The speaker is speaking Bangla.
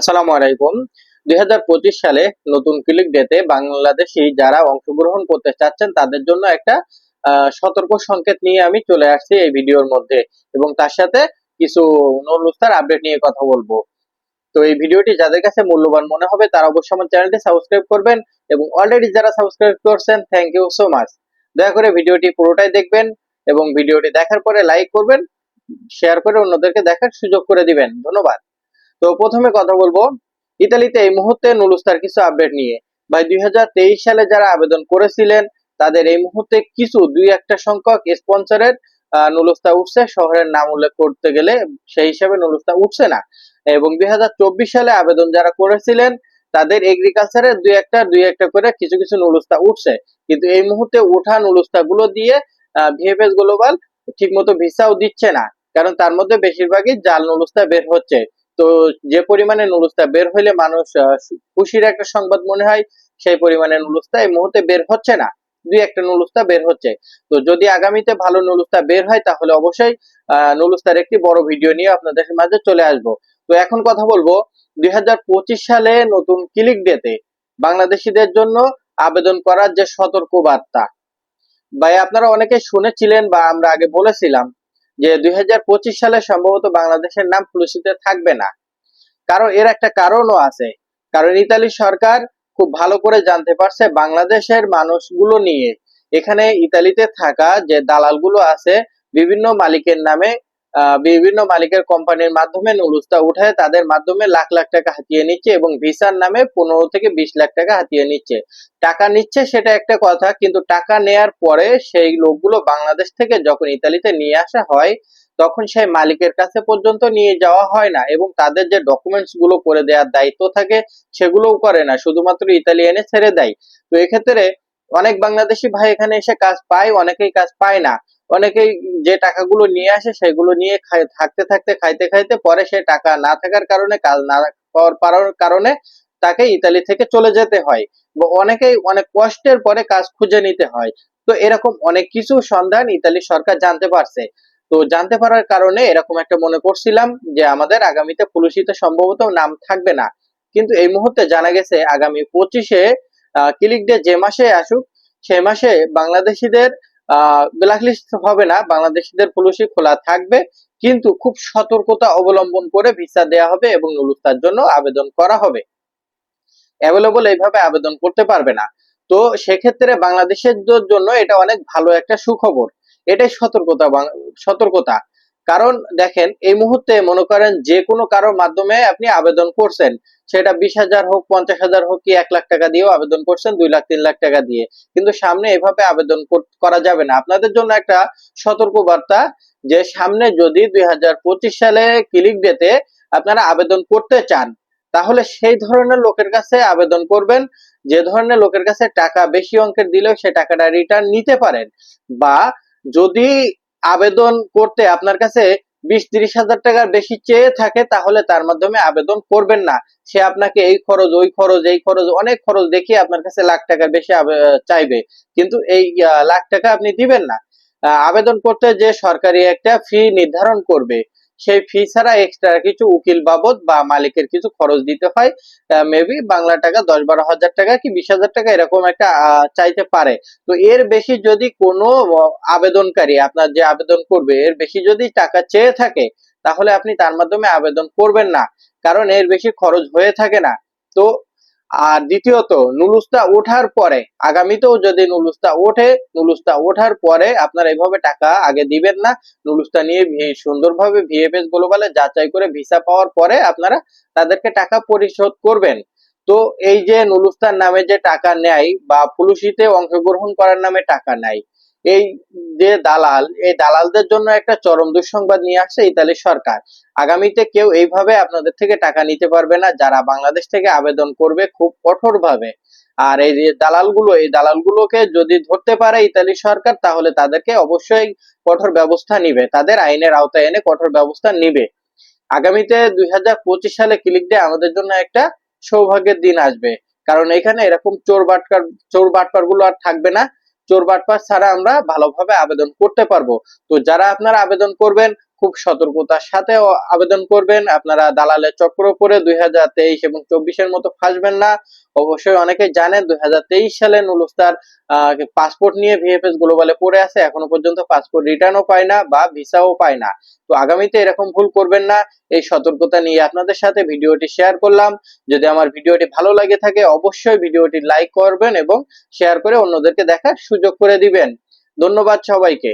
আসসালামু আলাইকুম। 2025 সালে নতুন ক্লিক ডেতে বাংলাদেশী যারা অংশগ্রহণ করতে চাচ্ছেন তাদের জন্য একটা সতর্ক সংকেত নিয়ে আমি চলে আসছি এই ভিডিওর মধ্যে, এবং তার সাথে কিছু নুরুস্তার আপডেট নিয়ে কথা বলবো। তো এই ভিডিওটি যাদের কাছে মূল্যবান মনে হবে তারা অবশ্যই আমার চ্যানেলটি সাবস্ক্রাইব করবেন, এবং অলরেডি যারা সাবস্ক্রাইব করছেন থ্যাংক ইউ সো মাচ। দয়া করে ভিডিওটি পুরোটাই দেখবেন এবং ভিডিওটি দেখার পরে লাইক করবেন, শেয়ার করে অন্যদেরকে দেখার সুযোগ করে দিবেন। ধন্যবাদ। তো প্রথমে কথা বলবো ইতালিতে এই মুহূর্তে নুলুস্তার কিছু আপডেট নিয়ে। ভাই 2023 সালে যারা আবেদন করেছিলেন তাদের এই মুহূর্তে কিছু দুই একটা সংখ্যক স্পন্সরের নুলুস্তা উঠছে, শহরের নাম উল্লেখ করতে গেলে সেই হিসাবে নুলুস্তা উঠছে না। এবং 2024 সালে আবেদন যারা করেছিলেন তাদের এগ্রিকালচারের দুই একটা করে কিছু কিছু নুলুস্তা উঠছে, কিন্তু এই মুহূর্তে ওঠা নুলুস্তা গুলো দিয়ে ভিএফএস গ্লোবাল ঠিক মতো ভিসাও দিচ্ছে না, কারণ তার মধ্যে বেশিরভাগই জাল নুলুস্তা বের হচ্ছে। তো যে পরিমাণে নুলুস্তা বের হইলে মানুষ খুশির একটা সংবাদ মনে হয়, সেই পরিমাণে নুলুস্তা এই মুহূর্তে বের হচ্ছে না। দুই একটা নুলুস্তা বের হচ্ছে। তো যদি আগামীতে ভালো নুলুস্তা বের হয় তাহলে অবশ্যই নুলুস্তার একটি বড় ভিডিও নিয়ে আপনাদের মাঝে চলে আসব। তো এখন কথা বলবো 2025 সালে নতুন ক্লিক ডেতে বাংলাদেশিদের জন্য আবেদন করার যে সতর্ক বার্তা। ভাই আপনারা অনেকে শুনেছিলেন বা আমরা আগে বলেছিলাম যে 2025 সালে সম্ভবত বাংলাদেশের নাম পুলিশিতে থাকবে না। কারণ এর একটা কারণও আছে। কারণ ইতালি সরকার খুব ভালো করে জানতে পারছে বাংলাদেশের মানুষগুলো নিয়ে। এখানে ইতালিতে থাকা যে দালালগুলো আছে বিভিন্ন মালিকের নামে, বিভিন্ন মালিকের কোম্পানির মাধ্যমে নুলুস্তা উঠায় তাদের মাধ্যমে লাখ লাখ টাকা হাতিয়ে নিচ্ছে, এবং ভিসার নামে 15 থেকে 20 লাখ টাকা হাতিয়ে নিচ্ছে। টাকা নিচ্ছে সেটা একটা কথা, কিন্তু টাকা নেয়ার পরে সেই লোকগুলো বাংলাদেশ থেকে যখন ইতালিতে নিয়ে আসা হয় তখন সেই মালিকের কাছে পর্যন্ত নিয়ে যাওয়া হয় না, এবং তাদের যে ডকুমেন্টস গুলো করে দেওয়ার দায়িত্ব থাকে সেগুলোও করে না, শুধুমাত্র ইতালিয়ানে ছেড়ে দেয়। তো এক্ষেত্রে অনেক বাংলাদেশি ভাই এখানে এসে কাজ পায়, অনেকেই কাজ পায় না। অনেকেই যে টাকাগুলো নিয়ে আসে সেগুলো নিয়ে থাকতে থাকতে খাইতে খাইতে পরে সে টাকা না থাকার কারণে, কাজ না পাওয়ার কারণে তাকে ইতালি থেকে চলে যেতে হয়, বা অনেকেই অনেক কষ্টের পরে কাজ খুঁজে নিতে হয়। তো এরকম অনেক কিছু সন্ধান ইতালি সরকার জানতে পারছে। তো জানতে পারার কারণে এরকম একটা মনে করছিলাম যে আমাদের আগামীতে পুলিশিতে সম্ভবত নাম থাকবে না, কিন্তু এই মুহূর্তে জানা গেছে আগামী 25-এ ক্লিক ডে যে মাসে আসুক সেই মাসে বাংলাদেশিদের ব্ল্যাকলিস্ট হবে না, বাংলাদেশিদের পুলিশি খোলা থাকবে, কিন্তু খুব সতর্কতা অবলম্বন করে ভিসা দেয়া হবে এবং নুলুস্তার জন্য আবেদন করা হবে। অ্যাভেলেবল এইভাবে আবেদন করতে পারবে না। তো সেক্ষেত্রে বাংলাদেশের জন্য এটা অনেক ভালো একটা সুখবর। এটাই সতর্কতা। কারণ দেখেন এই মুহূর্তে মনে করেন যে কোনো কারোর মাধ্যমে আপনি আবেদন করছেন, সেটা 20,000 হোক, 50,000 হোক, কি 1 লাখ টাকা দিয়েও আবেদন করছেন, 2 লাখ 3 লাখ টাকা দিয়ে, কিন্তু সামনে এভাবে আবেদন করা যাবে না। আপনাদের জন্য একটা সতর্ক বার্তা যে সামনে যদি 2025 সালে ক্লিক ডেতে আপনারা আবেদন করতে চান তাহলে সেই ধরনের লোকের কাছে আবেদন করবেন যে ধরনের লোকের কাছে টাকা বেশি অঙ্কের দিলেও সে টাকাটা রিটার্ন নিতে পারেন। বা যদি আবেদন করতে আপনার কাছে 20-30 হাজার টাকার বেশি চেয়ে থাকে তাহলে তার মাধ্যমে আবেদন করবেন না। সে আপনাকে এই খরচ ওই খরচ এই খরচ অনেক খরচ দেখিয়ে আপনার কাছে লাখ টাকার বেশি চাইবে, কিন্তু এই লাখ টাকা আপনি দিবেন না। আবেদন করতে যে সরকারি একটা ফি নির্ধারণ করবে, সেই ফি ছাড়া এক্সট্রা কিছু উকিল বাবদ বা মালিকের কিছু খরচ দিতে হয়, মেবি বাংলা টাকা 10-12 হাজার টাকা কি 20,000 টাকা এরকম একটা চাইতে পারে। তো এর বেশি যদি কোনো আবেদনকারী আপনার যে আবেদন করবে এর বেশি যদি টাকা চেয়ে থাকে তাহলে আপনি তার মাধ্যমে আবেদন করবেন না, কারণ এর বেশি খরচ হয়ে থাকে না। তো আর দ্বিতীয়ত নুলুস্তা ওঠার পরে, আগামীতেও যদি নুলুস্তা ওঠে, নুলুস্তা ওঠার পরে আপনারা এভাবে টাকা আগে দিবেন না। নুলুস্তা নিয়ে সুন্দরভাবে ভিএফএস গ্লোবালে যাচাই করে ভিসা পাওয়ার পরে আপনারা তাদেরকে টাকা পরিশোধ করবেন। তো এই যে নুলুস্তার নামে যে টাকা নেয় বা পুলিশিতে অংশগ্রহণ করার নামে টাকা নেয়, এই যে দালাল, এই দালালদের জন্য একটা চরম দুঃসংবাদ নিয়ে আসছে ইতালি সরকার। আগামীতে কেউ এইভাবে আপনাদের থেকে টাকা নিতে পারবে না যারা বাংলাদেশ থেকে আবেদন করবে খুব কঠোর ভাবে। আর এই যে দালালগুলো, এই দালালগুলোকে যদি ধরতে পারে ইতালি সরকার তাহলে তাদেরকে অবশ্যই কঠোর ব্যবস্থা নিবে, তাদের আইনের আওতায় এনে কঠোর ব্যবস্থা নিবে। আগামীতে 2025 সালে ক্লিক ডে আমাদের জন্য একটা সৌভাগ্যের দিন আসবে, কারণ এখানে এরকম চোর বাটপার গুলো আর থাকবে না। চোর বাটপার ছাড়া আমরা ভালোভাবে আবেদন করতে পারবো। তো যারা আপনারা আবেদন করবেন খুব সতর্কতার সাথে আবেদন করবেন। আপনারা দালালের চক্র পড়ে 2023 এবং 24-এর মতো ফাঁসবেন না। অবশ্যই অনেকেই জানেন 2023 সালে নুলুস্তার পাসপোর্ট নিয়ে ভিএফএস গ্লোবালে পড়ে আছে, এখনো পর্যন্ত পাসপোর্ট রিটার্নও পায় না বা ভিসাও পায় না। তো আগামীতে এরকম ভুল করবেন না, এই সতর্কতা নিয়ে আপনাদের সাথে ভিডিওটি শেয়ার করলাম। যদি আমার ভিডিওটি ভালো লাগে থাকে অবশ্যই ভিডিওটি লাইক করবেন এবং শেয়ার করে অন্যদেরকে দেখার সুযোগ করে দিবেন। ধন্যবাদ সবাইকে।